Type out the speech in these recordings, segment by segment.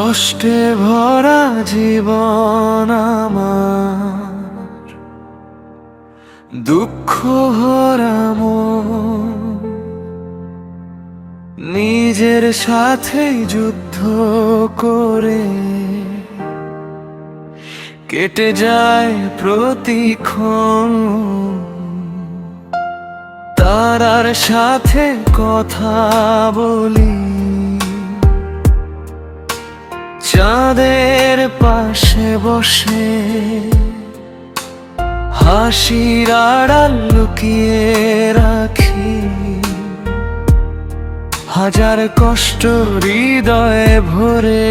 কষ্টে ভরা জীবন আমার, দুঃখ ভরা মন, নিজের সাথেই যুদ্ধ করে কেটে যায় প্রতিক্ষণ। তারার সাথে কথা বলি, চাঁদের পাশে বসে হাসির আড়াল লুকিয়ে রাখি, হাজার কষ্ট হৃদয়ে ভরে।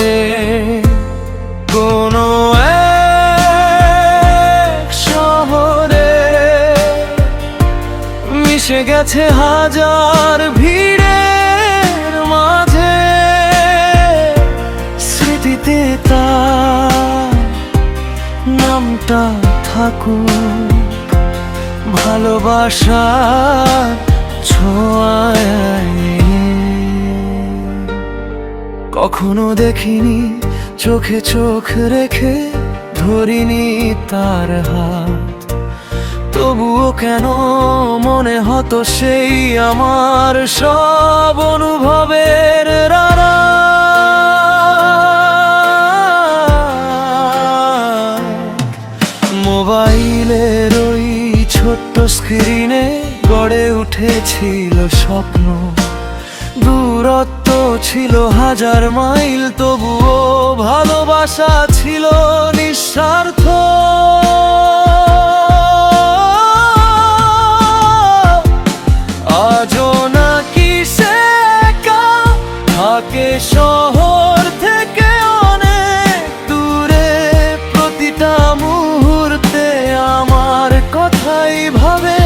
কোনো এক শহরে মিশে গেছে হাজার ভিড়ের মাঝে, স্মৃতিতে তার নামটা থাকুক ভালোবাসার ছোঁয়ায়। কখনো দেখিনি চোখে চোখ রেখে, ধরিনি তার হাত, তবুও কেন মনে হতো সেই আমার সব অনুভবের রারা। মোবাইলের ওই ছোট্ট স্ক্রিনে গড়ে উঠেছিল স্বপ্ন, দূরত্ব ছিল হাজার মাইল, তবুও ভালোবাসা ছিল নিঃস্বার্থ। আজও নাকি সে একা থাকে শহর থেকে অনেক দূরে, প্রতিটা মুহূর্তে আমার কথাই ভাবে,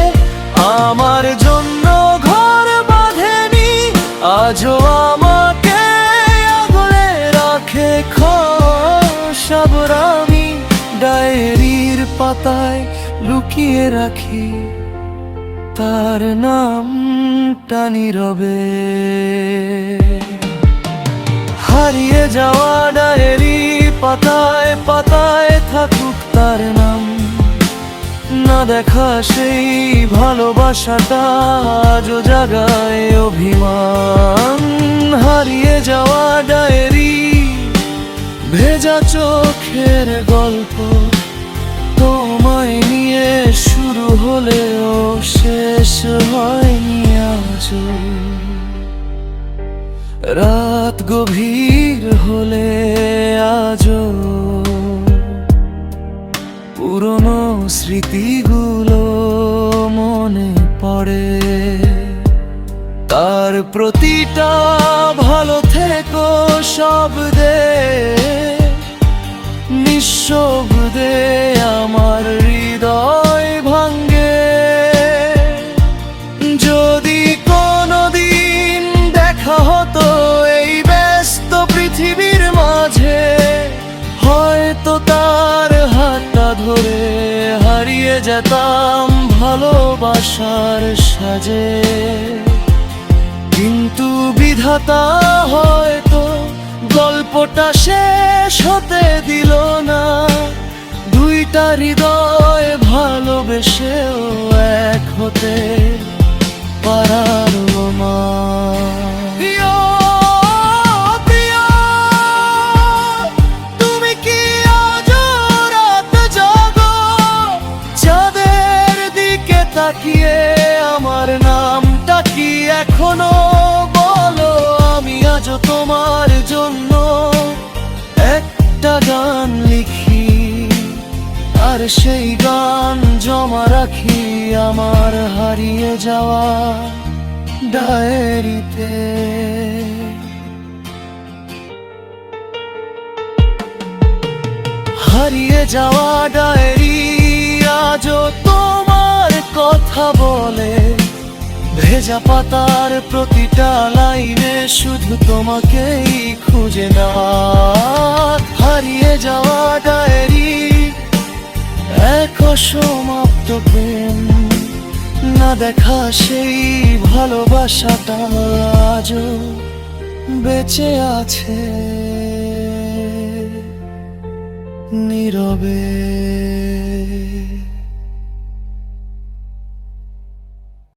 আমার জন্য ঘর বাঁধেনি, আজও আমাকে আগলে রাখে খবর। আমি ডায়েরির পাতায় লুকিয়ে রাখি তার নামটা নীরবে। হারিয়ে যাওয়া ডায়েরি পাতায় পাতায় থাকুক তার নাম, না দেখা সেই ভালোবাসাটা আজও জাগায় অভিমান। হারিয়ে যাওয়া ডায়েরি ভেজা চোখের গল্প, তোমায় নিয়ে শুরু হলেও শেষ হয়নি আজও। রাত গভীর হলে আজও পুরনো স্মৃতিগুলো মনে পড়ে, তার প্রতিটা ভালো থেকো শব্দে নিঃশব্দে আমার হৃদয় ভাঙ্গে। যদি কোনোদিন দেখা হতো এই ব্যস্ত পৃথিবীর মাঝে, হয়তো তার হাতটা ধরে হারিয়ে যেতাম ভালোবাসার সাজে। কিন্তু বিধাতা হয়তো গল্পটা শেষ হতে দিল না, দুইটা হৃদয় ভালোবেসেও এক হতে পারারও না। তুমি কি আজও রাত জাগো, চাঁদের দিকে তাকিয়ে আমার নামটা কি এখনো বলো? আমি আজও তোমার জন্য একটা গান লিখি, আর সেই গান জমা রাখি আমার হারিয়ে যাওয়া ডায়েরিতে। হারিয়ে যাওয়া ডায়েরি আজও তোমার কথা বলে, ভেজা পাতার প্রতিটা লাইনে শুধু তোমাকেই খুঁজে না। হারিয়ে যাওয়া ডায়েরি এক অসমাপ্ত প্রেম, না দেখা সেই ভালোবাসাটা আজও বেঁচে আছে। নীরবে।